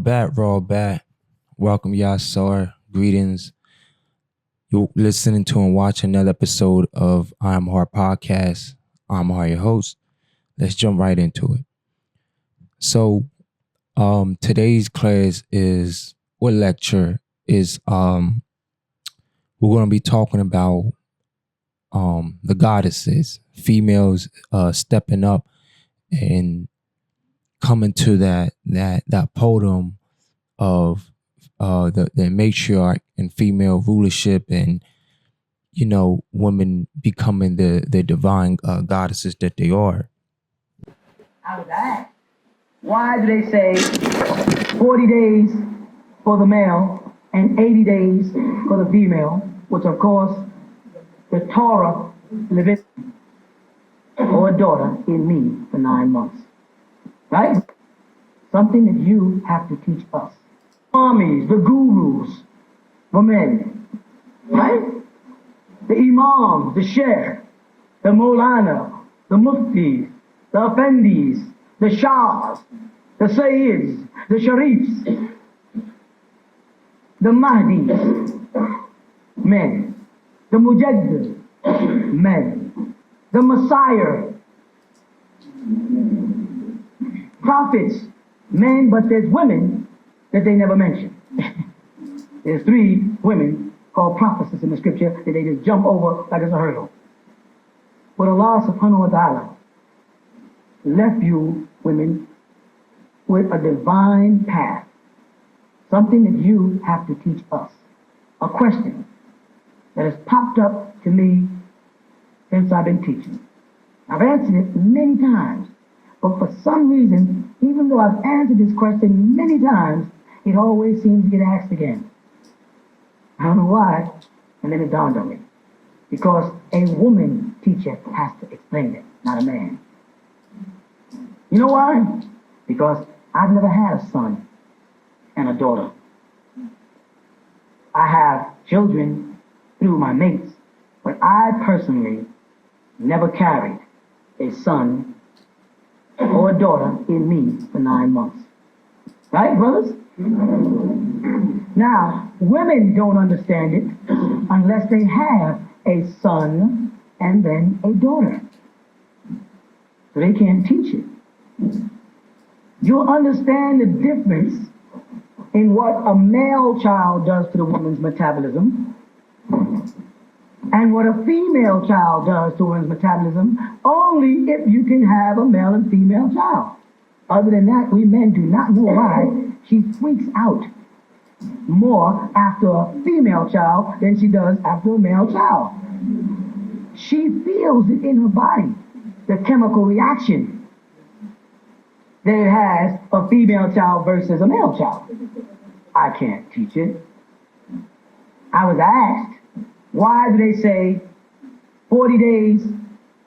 Raw bat. Welcome, y'all, sir. Greetings. You're listening to and watch another episode of I'm Hard Podcast. I'm Hard, your host. Let's jump right into it. So, today's class is what lecture is we're gonna be talking about the goddesses, females stepping up and coming to that podium of the matriarch and female rulership, and women becoming the divine goddesses that they are. I was asked, why do they say 40 days for the male and 80 days for the female, which of course the Torah Leviticus, or a daughter in me for 9 months, right? Something that you have to teach us. Armies, the gurus for men, right? The imams, the sheikh, the maulana, the muftis, the effendis, the shahs, the sayyids, the sharifs, the mahdis, men, the mujaddid, men, the messiah, prophets, men, but there's women that they never mention. There's 3 women called prophetesses in the scripture that they just jump over like it's a hurdle. But Allah subhanahu wa ta'ala left you, women, with a divine path. Something that you have to teach us. A question that has popped up to me since I've been teaching. I've answered it many times, but for some reason, even though I've answered this question many times, it always seems to get asked again. I don't know why, and then it dawned on me. Because a woman teacher has to explain it, not a man. You know why? Because I've never had a son and a daughter. I have children through my mates, but I personally never carried a son or a daughter in me for 9 months. Right, brothers? Now, women don't understand it unless they have a son and then a daughter. So they can't teach it. You'll understand the difference in what a male child does to the woman's metabolism and what a female child does to a woman's metabolism only if you can have a male and female child. Other than that, we men do not know why she freaks out more after a female child than she does after a male child. She feels it in her body, the chemical reaction that it has a female child versus a male child. I can't teach it. I was asked, why do they say 40 days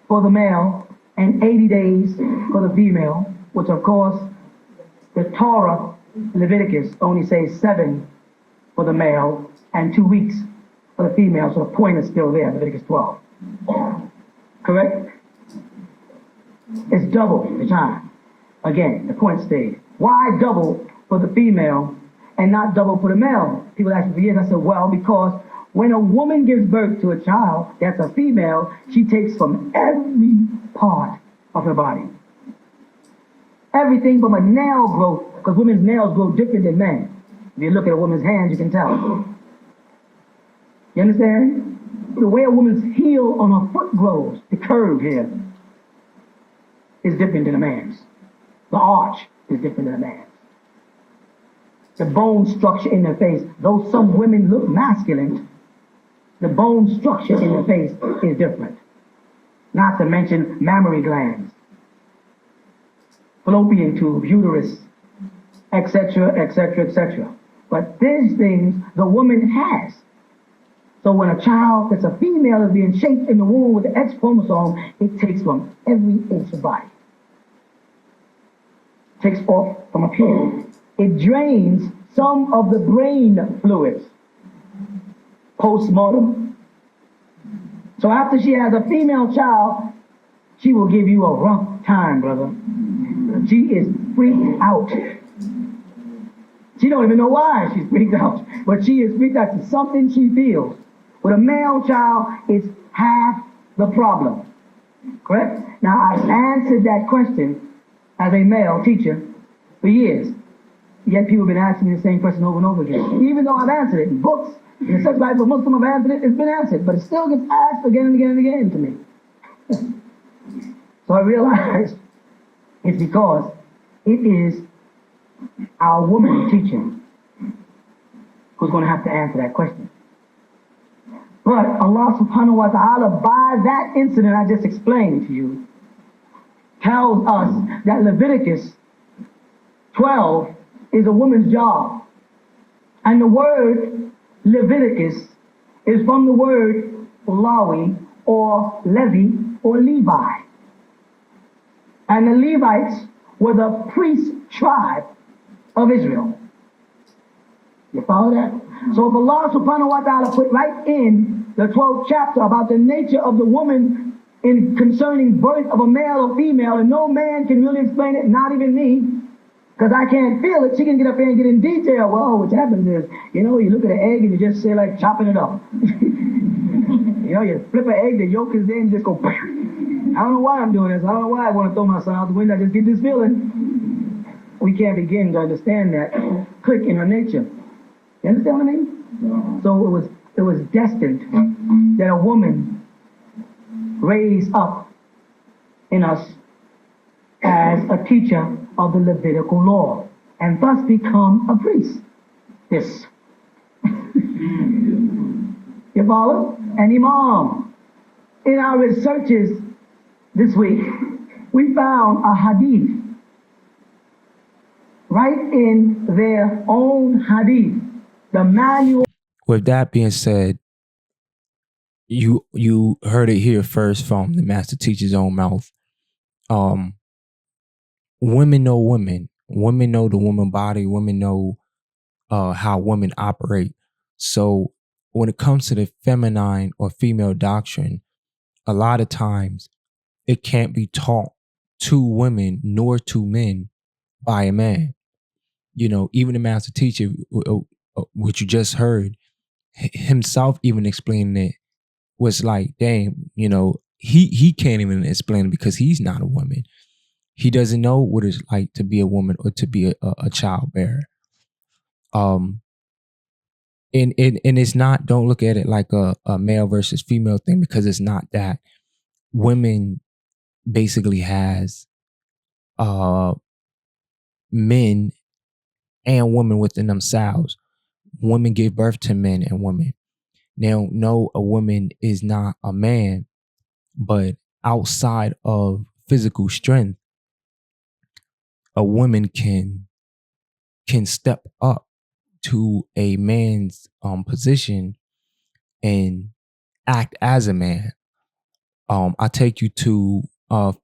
for the male and 80 days for the female, which of course the Torah Leviticus only says 7 for the male and 2 weeks for the female, so the point is still there, Leviticus 12. Correct? It's double the time. Again, the point stayed. Why double for the female and not double for the male? People ask me for years. I said, well, because when a woman gives birth to a child that's a female, she takes from every part of her body. Everything from a nail growth, because women's nails grow different than men. If you look at a woman's hands, you can tell. You understand? The way a woman's heel on her foot grows, the curve here, is different than a man's. The arch is different than a man's. The bone structure in their face, though some women look masculine, the bone structure in their face is different. Not to mention mammary glands, fallopian tube, uterus, etc., etc., etc. But these things the woman has. So when a child that's a female is being shaped in the womb with the X chromosome, it takes from every inch of body. Takes off from up here. It drains some of the brain fluids post-mortem. So after she has a female child, she will give you a rough time, brother. She is freaked out. She don't even know why she's freaked out, but she is freaked out to something she feels. With a male child, it's half the problem. Correct? Now, I've answered that question as a male teacher for years. Yet people have been asking me the same question over and over again. Even though I've answered it in books, in the search Bible for Muslim, I've answered it, it's been answered, but it still gets asked again and again and again to me. So I realized it's because it is our woman teaching who's going to have to answer that question. But Allah subhanahu wa ta'ala, by that incident I just explained to you, tells us that Leviticus 12 is a woman's job. And the word Leviticus is from the word Lawi or Levi or Levi. And the Levites were the priest tribe of Israel. You follow that? So if Allah subhanahu wa ta'ala put right in the 12th chapter about the nature of the woman in concerning birth of a male or female, and no man can really explain it, not even me, because I can't feel it. She can get up here and get in detail. Well, what happens is, you look at an egg and you just say like chopping it up. You flip an egg, the yolk is there and you just go, I don't know why I'm doing this. I don't know why I want to throw my son out the window. I just get this feeling. We can't begin to understand that click in her nature. You understand what I mean? So it was destined that a woman raised up in us as a teacher of the Levitical law and thus become a priest. This. You follow? An imam. In our researches this week, we found a hadith right in their own hadith, the manual. With that being said, you heard it here first from the master teacher's own mouth. Women know women. Women know the woman body. Women know how women operate. So when it comes to the feminine or female doctrine, a lot of times it can't be taught to women nor to men by a man. Even the master teacher, which you just heard, himself even explaining it was like, damn, he can't even explain it because he's not a woman. He doesn't know what it's like to be a woman or to be a child bearer. And it's not, don't look at it like a male versus female thing, because it's not that. Women basically has men and women within themselves. Women give birth to men and women. Now, no, a woman is not a man, but outside of physical strength, a woman can step up to a man's position and act as a man. I take you to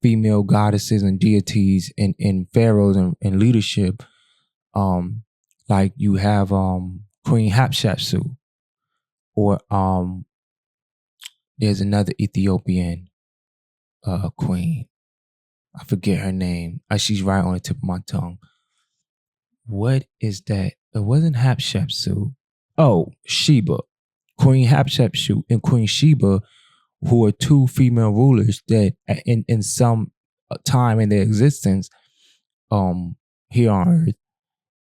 female goddesses and deities and pharaohs and leadership. Like you have Queen Hatshepsut, or there's another Ethiopian queen. I forget her name. She's right on the tip of my tongue. What is that? It wasn't Hatshepsut. Oh, Sheba. Queen Hatshepsut and Queen Sheba, who are two female rulers that in some time in their existence here on earth,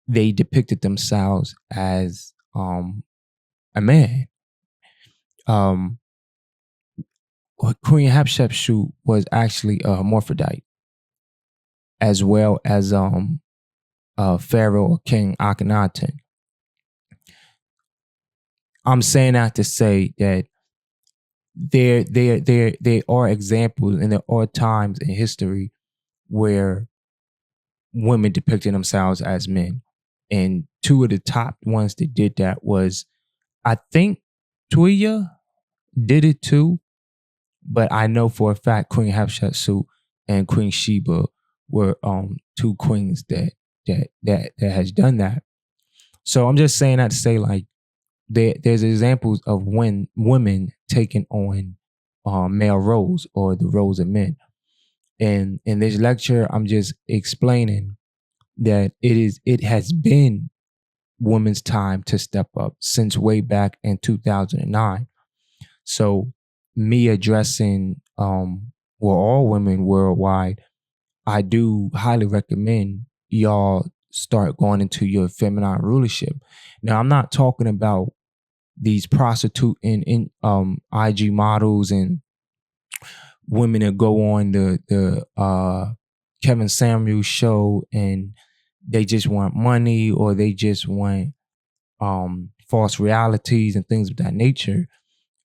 they depicted themselves as a man. Queen Hatshepsut was actually a hermaphrodite, as well as Pharaoh or King Akhenaten. I'm saying that to say that there are examples and there are times in history where women depicted themselves as men. And two of the top ones that did that was, I think Tuya did it too, but I know for a fact Queen Hatshepsut and Queen Sheba were two queens that has done that. So I'm just saying that to say, like, there's examples of when women taking on male roles or the roles of men. And in this lecture, I'm just explaining that it has been women's time to step up since way back in 2009. So me addressing well, all women worldwide, I do highly recommend y'all start going into your feminine rulership. Now, I'm not talking about these prostitute and in IG models and women that go on the Kevin Samuels show and they just want money or they just want false realities and things of that nature.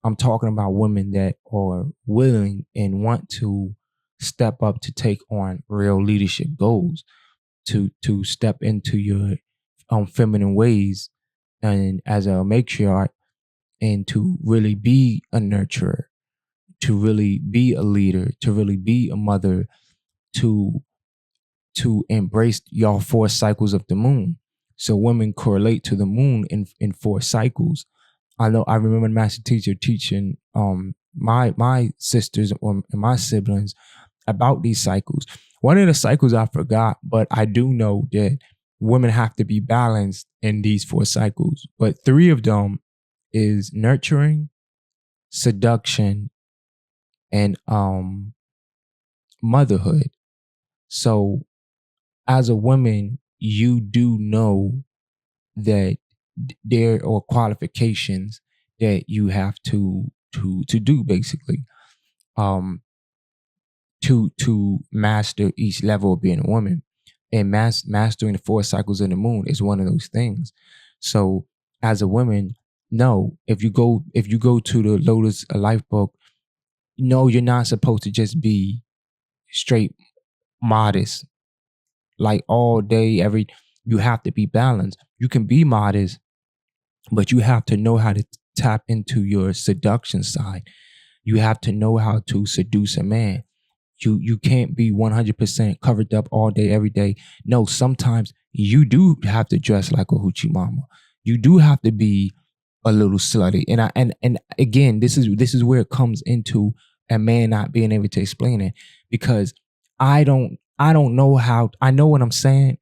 I'm talking about women that are willing and want to step up to take on real leadership goals, to step into your feminine ways and as a matriarch, and to really be a nurturer, to really be a leader, to really be a mother, to embrace y'all 4 cycles of the moon. So women correlate to the moon in 4 cycles. I remember the master teacher teaching my sisters and my siblings about these cycles. One of the cycles I forgot, but I do know that women have to be balanced in these 4 cycles. But 3 of them is nurturing, seduction, and motherhood. So as a woman, you do know that there are qualifications that you have to do basically um to master each level of being a woman. And mastering the 4 cycles of the moon is one of those things. So as a woman, no, if you go to the Lotus Life book, no, you're not supposed to just be straight modest like all day every. You have to be balanced. You can be modest, but you have to know how to tap into your seduction side. You have to know how to seduce a man. You can't be 100% covered up all day every day. No, sometimes you do have to dress like a hoochie mama. You do have to be a little slutty. And again, this is where it comes into a man not being able to explain it, because I don't know how. I know what I'm saying,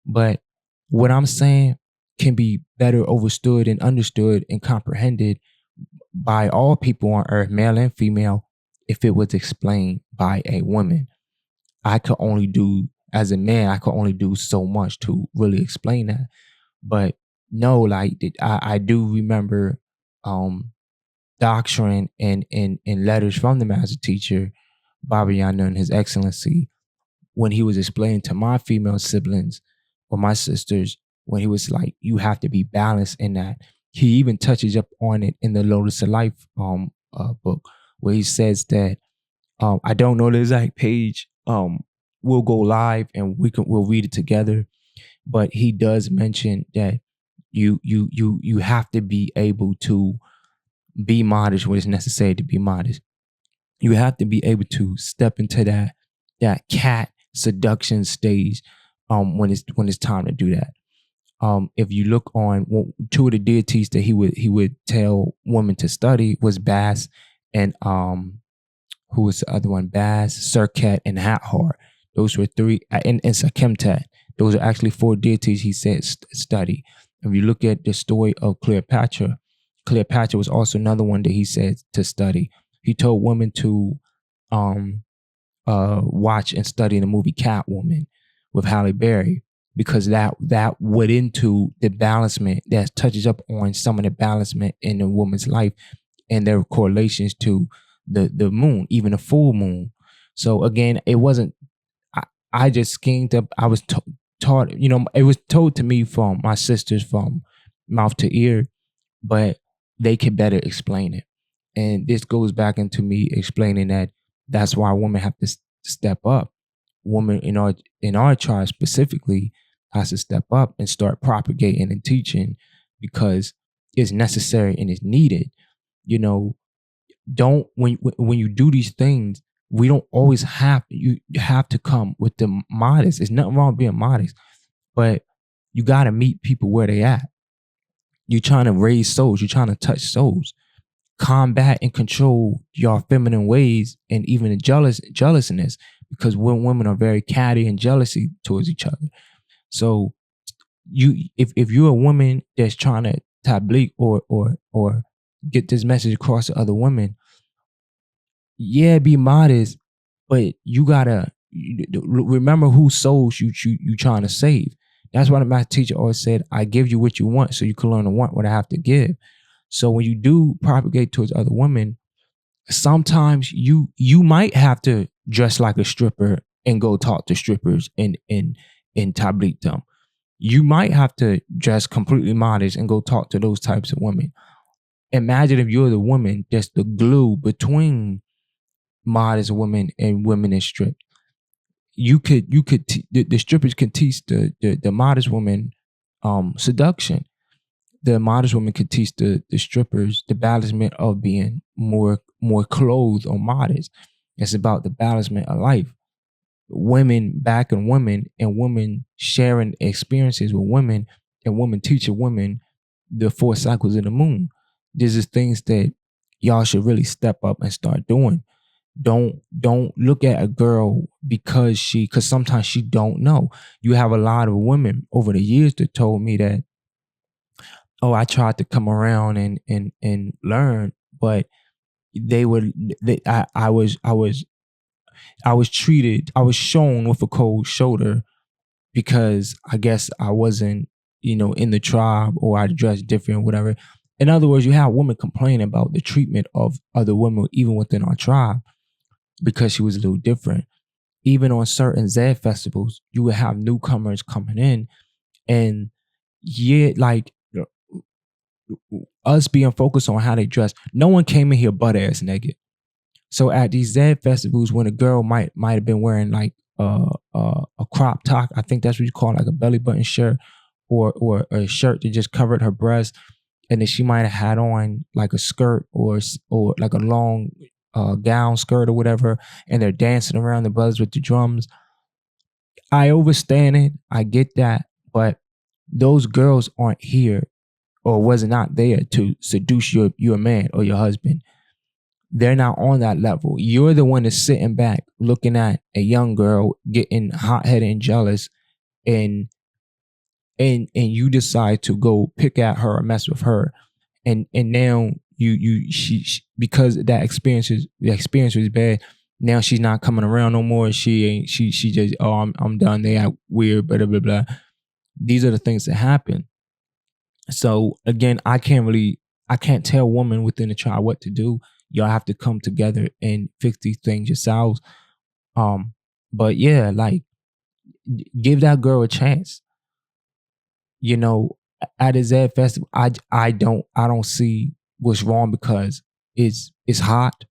but what I'm saying can be better understood and understood and comprehended by all people on earth, male and female, if it was explained by a woman. I could only do, as a man, I could only do so much to really explain that. But no, like I do remember um doctrine and letters from the master teacher, Bah Bah Yaanuwn, His Excellency, when he was explaining to my female siblings or my sisters, when he was like, you have to be balanced in that. He even touches up on it in the Lotus of Life book, where he says that I don't know the exact page. We'll go live and we'll read it together. But he does mention that you have to be able to be modest when it's necessary to be modest. You have to be able to step into that cat seduction stage when it's time to do that. If you look on two of the deities that he would tell women to study was Bass and who was the other one? Baz, Serket, and Hathor. Those were 3, and Sakemtat. Those are actually 4 deities he said study. If you look at the story of Cleopatra, Cleopatra was also another one that he said to study. He told women to watch and study the movie Catwoman with Halle Berry, because that went into the balancement that touches up on some of the balancement in a woman's life and their correlations to the moon, even the full moon. So again, it wasn't. I just schemed up. I was taught. It was told to me from my sisters from mouth to ear, but they could better explain it. And this goes back into me explaining that that's why women have to step up. Women in our tribe specifically has to step up and start propagating and teaching, because it's necessary and it's needed. You know, don't when you do these things, we don't always you have to come with the modest. There's nothing wrong with being modest, but you got to meet people where they at. You're trying to raise souls. You're trying to touch souls. Combat and control your feminine ways and even the jealousness, because when women are very catty and jealousy towards each other. So if you're a woman that's trying to tablik or get this message across to other women, yeah, be modest, but you gotta remember whose souls you trying to save. That's why the math teacher always said, "I give you what you want, so you can learn to want what I have to give." So when you do propagate towards other women, sometimes you might have to dress like a stripper and go talk to strippers and tablet them. You might have to dress completely modest and go talk to those types of women. Imagine if you're the woman that's the glue between modest women and women in strip. The strippers can teach the modest woman seduction. The modest woman could teach the strippers the balancement of being more clothed or modest. It's about the balancement of life. Women backing women and women sharing experiences with women and women teaching women the 4 cycles of the moon. These are things that y'all should really step up and start doing. Don't look at a girl because sometimes she don't know. You have a lot of women over the years that told me that, oh, I tried to come around and learn, but they were they, I was treated, I was shown with a cold shoulder because I guess I wasn't, in the tribe, or I dressed different, whatever. In other words, you have women complaining about the treatment of other women even within our tribe because she was a little different. Even on certain Z festivals, you would have newcomers coming in, and yeah, like us being focused on how they dress. No one came in here butt ass naked. So at these Z festivals, when a girl might have been wearing like a crop top, I think that's what you call it, like a belly button shirt, or a shirt that just covered her breast, and then she might have had on like a skirt or like a long gown skirt or whatever, and they're dancing around the brothers with the drums. I understand it, I get that, but those girls aren't here or was not there to seduce your man or your husband. They're not on that level. You're the one that's sitting back looking at a young girl getting hot headed and jealous, and you decide to go pick at her or mess with her, and now she because the experience was bad. Now she's not coming around no more. She just, oh, I'm done. They act weird, blah blah blah. These are the things that happen. So again, I can't tell a woman within the tribe what to do. Y'all have to come together and fix these things yourselves. But yeah, like, give that girl a chance. You know, at a Z festival, I don't see what's wrong because it's hot.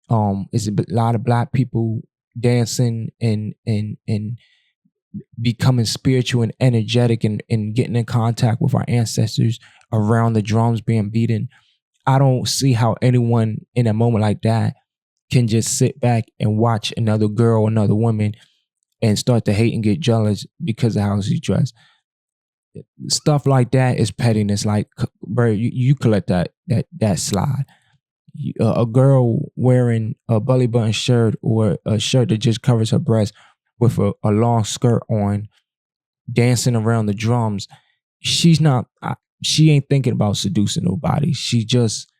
It's a lot of black people dancing and becoming spiritual and energetic and getting in contact with our ancestors around the drums being beaten. I don't see how anyone in a moment like that can just sit back and watch another girl, another woman, and start to hate and get jealous because of how she's dressed. Stuff like that is pettiness. Like, bro, you could let that slide. A girl wearing a belly button shirt or a shirt that just covers her breast with a long skirt on, dancing around the drums, she's not. She ain't thinking about seducing nobody. She just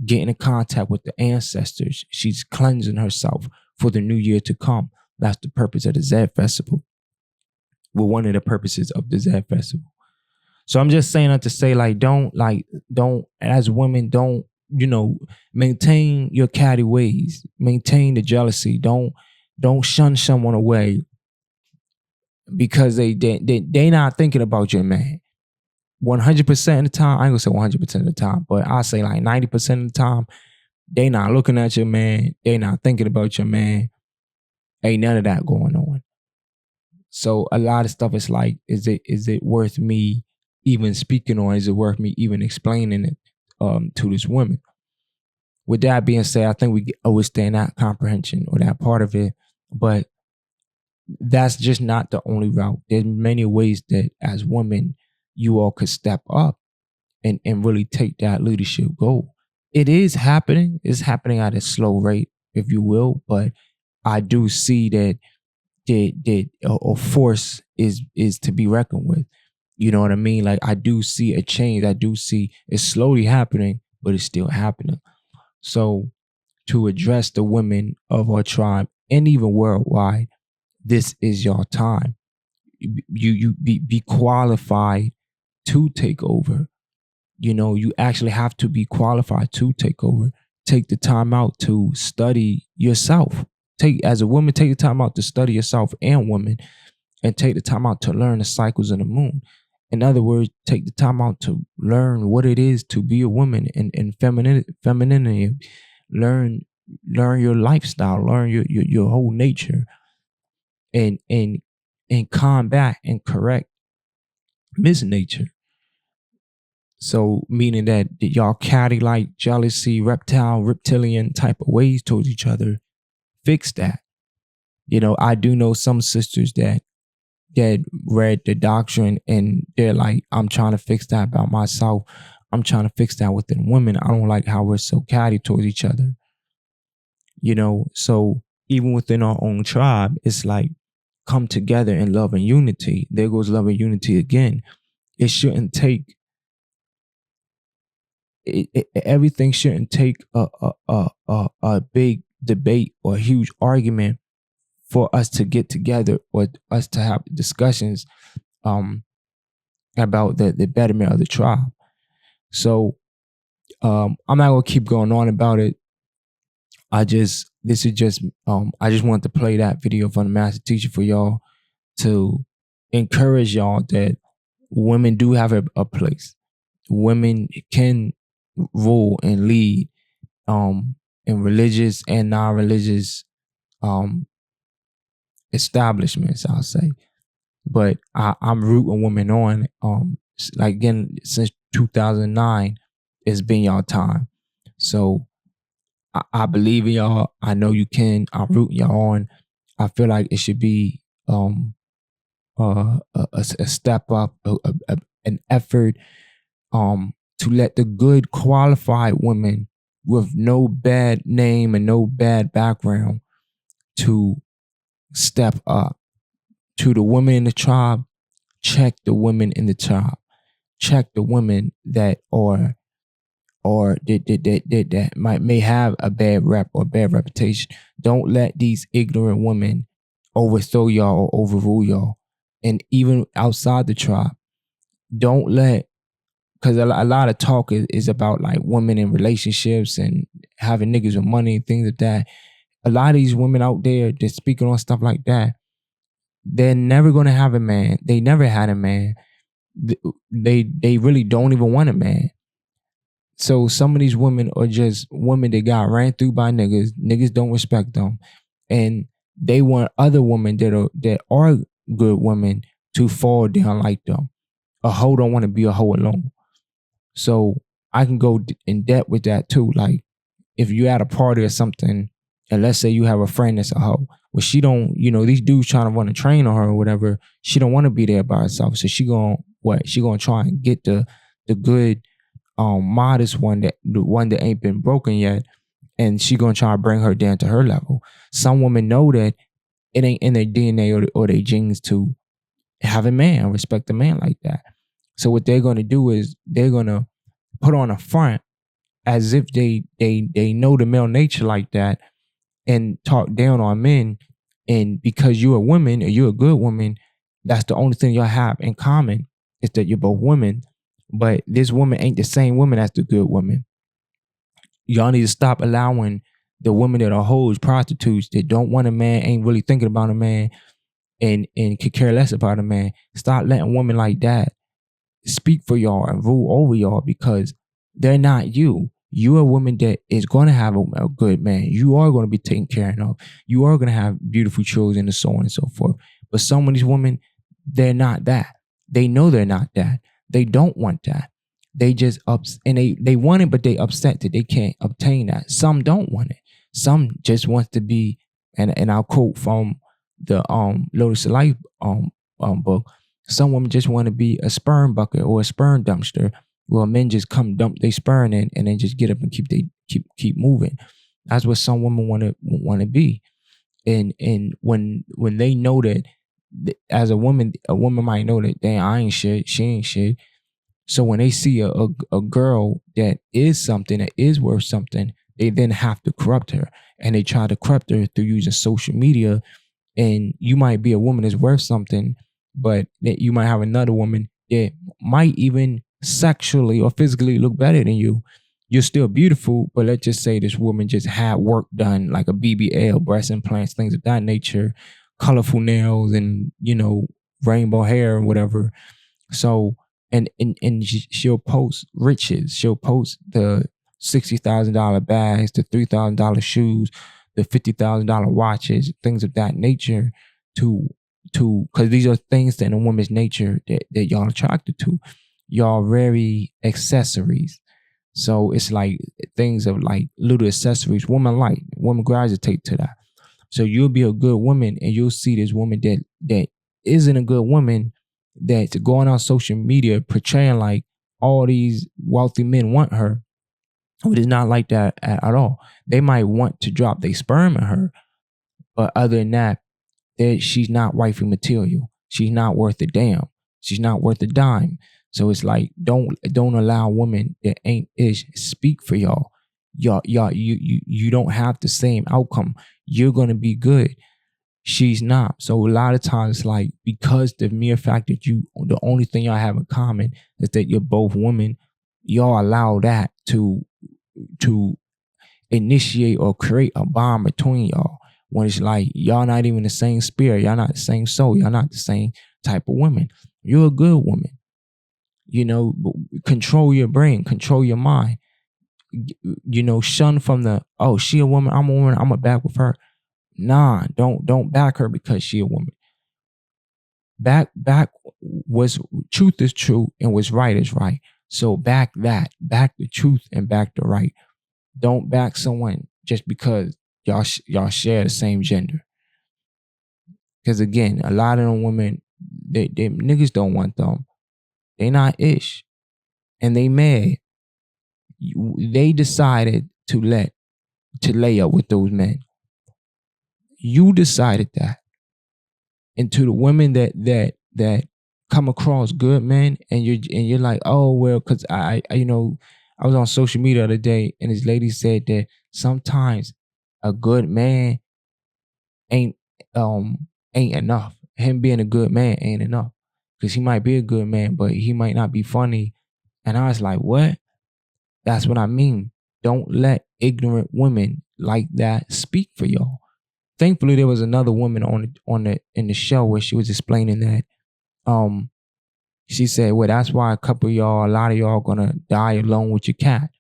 getting in contact with the ancestors. She's cleansing herself for the new year to come. That's the purpose of the Z Festival. Well, one of the purposes of the Z Festival. So I'm just saying that to say, like, don't as women, don't, maintain your catty ways, maintain the jealousy. Don't shun someone away because they not thinking about your man. 100% of the time, I ain't gonna say 100% of the time, but I'll say like 90% of the time, they not looking at your man. They not thinking about your man. Ain't none of that going on. So a lot of stuff is like, is it worth me even speaking on? Is it worth me even explaining it to this woman? With that being said, I think we understand that comprehension or that part of it, but that's just not the only route. There's many ways that as women, you all could step up and really take that leadership goal. It is happening. It's happening at a slow rate, if you will, but I do see that a force is to be reckoned with. You know what I mean? Like I do see a change. I do see it's slowly happening, but it's still happening. So to address the women of our tribe and even worldwide, this is your time. You be qualified to take over. You know, you actually have to be qualified to take over. Take the time out to study yourself. Take as a woman, take the time out to study yourself and women, and take the time out to learn the cycles of the moon. In other words, take the time out to learn what it is to be a woman and femininity. Learn learn your lifestyle, learn your whole nature, and combat and correct misnature. So meaning that y'all catty like jealousy, reptilian type of ways towards each other, fix that. You know, I do know some sisters that read the doctrine and they're like, I'm trying to fix that about myself. I'm trying to fix that within women. I don't like how we're so catty towards each other. You know, so even within our own tribe, it's like come together in love and unity. There goes love and unity again. It shouldn't take everything shouldn't take a big debate or a huge argument for us to get together or us to have discussions about the betterment of the tribe. So I'm not gonna keep going on about it. I just wanted to play that video from the master teacher for y'all to encourage y'all that women do have a place. Women can rule and lead in religious and non-religious establishments, I'll say. But I'm rooting women on. Like again, since 2009, it's been y'all time. So I believe in y'all. I know you can. I'm rooting y'all on. I feel like it should be a step up, an effort to let the good qualified women with no bad name and no bad background to step up. To the women in the tribe, check the women in the tribe. Check the women that are or that may have a bad rep or bad reputation. Don't let these ignorant women overthrow y'all or overrule y'all. And even outside the tribe, don't let, because a lot of talk is about like women in relationships and having niggas with money and things like that. A lot of these women out there that's speaking on stuff like that, they're never gonna have a man. They never had a man. They really don't even want a man. So some of these women are just women that got ran through by niggas. Niggas don't respect them, and they want other women that are good women to fall down like them. A hoe don't want to be a hoe alone. So I can go in depth with that too. Like if you at a party or something, and let's say you have a friend that's a hoe, well, she don't, these dudes trying to run a train on her or whatever. She don't want to be there by herself. So she gonna what? She gonna try and get the good, modest one, the one that ain't been broken yet, and she gonna try to bring her down to her level. Some women know that it ain't in their DNA or their genes to have a man, respect a man like that. So what they're gonna do is they're gonna put on a front as if they know the male nature like that and talk down on men. And because you're a woman or you're a good woman, that's the only thing y'all have in common is that you're both women. But this woman ain't the same woman as the good woman. Y'all need to stop allowing the women that are hoes, prostitutes, that don't want a man, ain't really thinking about a man, and could care less about a man. Stop letting women like that speak for y'all and rule over y'all, because they're not you. You're a woman that is going to have a good man. You are going to be taken care of. You are going to have beautiful children and so on and so forth. But some of these women, they're not that. They know they're not that. They don't want that. They just and they want it, but they upset that they can't obtain that. Some don't want it. Some just want to be, and I'll quote from the Lotus of Life book. Some women just want to be a sperm bucket or a sperm dumpster. Well, men just come dump their sperm and then just get up and keep moving. That's what some women want to be. And when they know that as a woman might know that, damn, I ain't shit, she ain't shit. So when they see a girl that is something, that is worth something, they then have to corrupt her, and they try to corrupt her through using social media. And you might be a woman that's worth something, but that you might have another woman that might even sexually or physically look better than you. You're still beautiful, but let's just say this woman just had work done, like a BBL, breast implants, things of that nature, colorful nails, and rainbow hair or whatever. So and she'll post riches. She'll post the $60,000 bags, the $3,000 shoes, the $50,000 watches, things of that nature, to because these are things that in a woman's nature that y'all attracted to. Y'all very accessories. So it's like things of like little accessories. Women gravitate to that. So you'll be a good woman, and you'll see this woman that isn't a good woman, that's going on social media portraying like all these wealthy men want her. But it's not like that at all. They might want to drop their sperm in her, but other than that, she's not wifey material. She's not worth a damn. She's not worth a dime. So it's like, don't allow women that ain't ish speak for y'all. You don't have the same outcome. You're gonna be good. She's not. So a lot of times, like, because the mere fact that the only thing y'all have in common is that you're both women, y'all allow that to initiate or create a bond between y'all, when it's like y'all not even the same spirit, y'all not the same soul, y'all not the same type of woman. You're a good woman. Control your brain, control your mind. Shun from the, oh, she a woman, I'm a woman, I'm a back with her. Nah, don't back her because she a woman. Back what's truth is true, and what's right is right. So back that, back the truth and back the right. Don't back someone just because y'all share the same gender. Because again, a lot of them women, they niggas don't want them. They not ish, and they mad. They decided to lay up with those men. You decided that. And to the women that come across good men, and you're like, oh well, because I I was on social media the other day, and this lady said that sometimes a good man ain't ain't enough. Him being a good man ain't enough, because he might be a good man, but he might not be funny. And I was like, what? That's what I mean. Don't let ignorant women like that speak for y'all. Thankfully, there was another woman in the show where she was explaining that. She said, well, that's why a lot of y'all gonna die alone with your cat.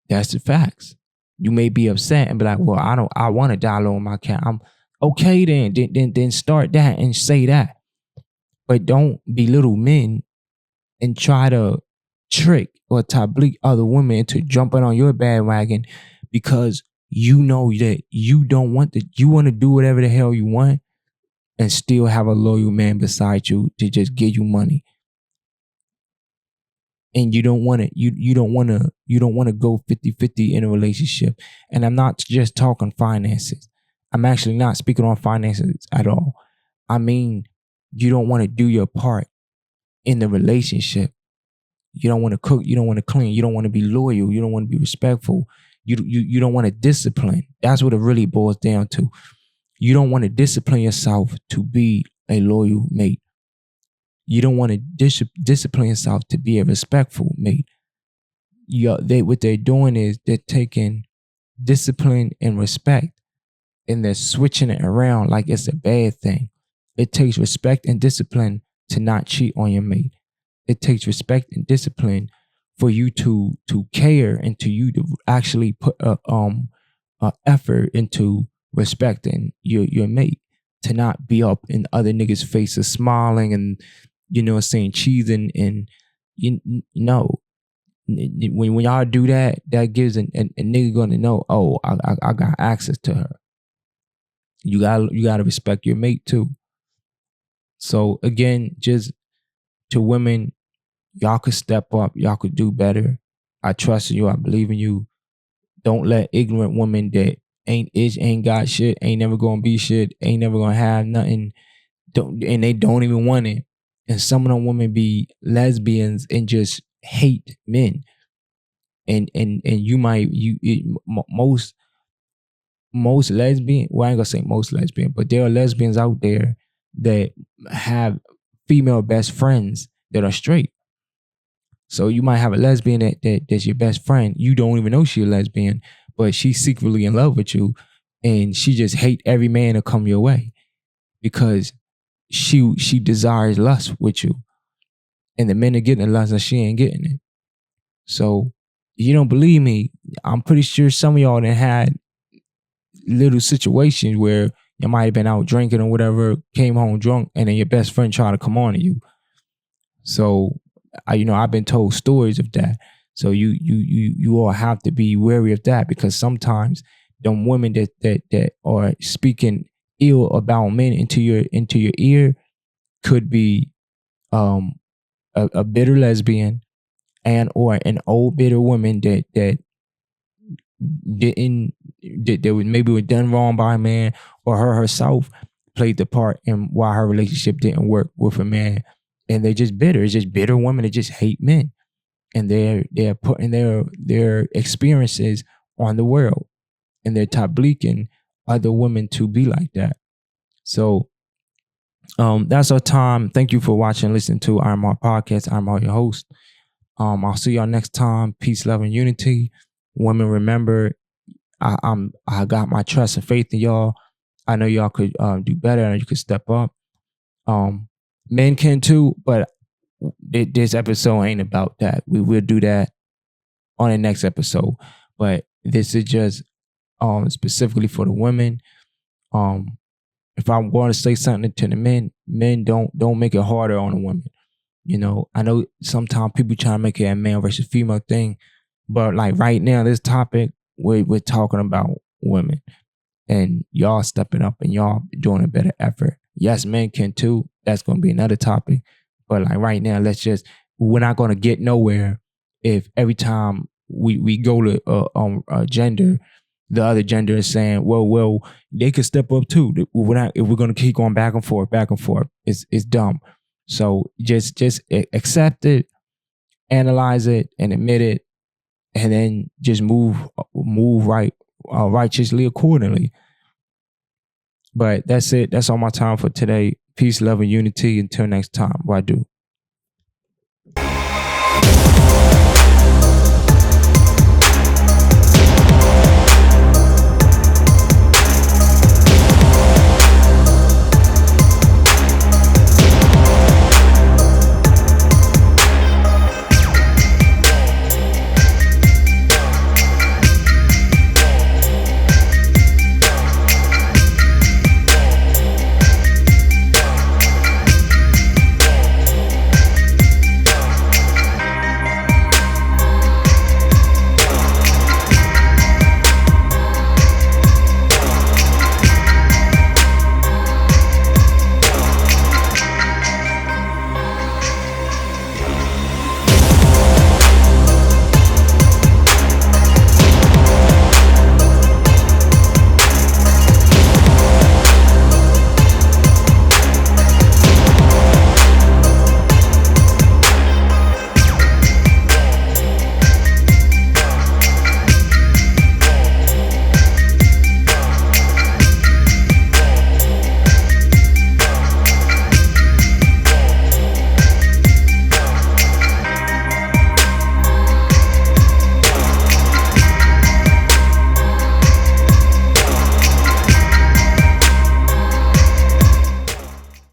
That's the facts. You may be upset and be like, well, I want to die alone with my cat. I'm okay then start that and say that. But don't belittle men and try to trick or tableak other women into jumping on your bandwagon, because you know that you want to do whatever the hell you want and still have a loyal man beside you to just give you money. And you don't want to go 50-50 in a relationship. And I'm not just talking finances. I'm actually not speaking on finances at all. I mean, you don't want to do your part in the relationship. You don't want to cook, you don't want to clean, you don't want to be loyal, you don't want to be respectful. You don't want to discipline. That's what it really boils down to. You don't want to discipline yourself to be a loyal mate. You don't want to discipline yourself to be a respectful mate. What they're doing is they're taking discipline and respect, and they're switching it around like it's a bad thing. It takes respect and discipline to not cheat on your mate. It takes respect and discipline for you to care, and to you to actually put a effort into respecting your mate, to not be up in other niggas' faces smiling and saying cheesing, and when y'all do that, that gives a nigga gonna know, oh, I got access to her. You gotta respect your mate too. So again, just to women, y'all could step up, y'all could do better. I trust in you, I believe in you. Don't let ignorant women that ain't got shit, ain't never gonna be shit, ain't never gonna have nothing, and they don't even want it. And some of them women be lesbians and just hate men. And you might most lesbian, well, I ain't gonna say most lesbian, but there are lesbians out there that have female best friends that are straight. So you might have a lesbian that's your best friend. You don't even know she's a lesbian, but she's secretly in love with you, and she just hate every man to come your way because she desires lust with you, and the men are getting the lust and she ain't getting it. So you don't believe me? I'm pretty sure some of y'all that had little situations where you might have been out drinking or whatever, came home drunk, and then your best friend tried to come on to you. So I've been told stories of that. So you all have to be wary of that, because sometimes them women that are speaking ill about men into your ear could be a bitter lesbian, and or an old bitter woman that didn't that was maybe was done wrong by a man, or her herself played the part in why her relationship didn't work with a man, and they're just bitter. It's just bitter women that just hate men, and they're putting their experiences on the world, and they're tabliking other women to be like that. So that's our time. Thank you for watching and listening to I'm Our Podcast. I'm your host. I'll see y'all next time. Peace, love, and unity. Women, remember, I got my trust and faith in y'all. I know y'all could do better, and you could step up. Men can too, but this episode ain't about that. We will do that on the next episode. But this is just specifically for the women. If I'm going to say something to the men don't make it harder on the women. I know sometimes people try to make it a male versus female thing, but like right now, this topic, we're talking about women, and y'all stepping up and y'all doing a better effort. Yes, men can too. That's going to be another topic. But like right now, we're not going to get nowhere if every time we go to a gender, the other gender is saying, well, they could step up too. If we're going to keep going back and forth, it's dumb. So just accept it, analyze it, and admit it, and then just move righteously accordingly. But that's it. That's all my time for today. Peace, love, and unity. Until next time. What I do.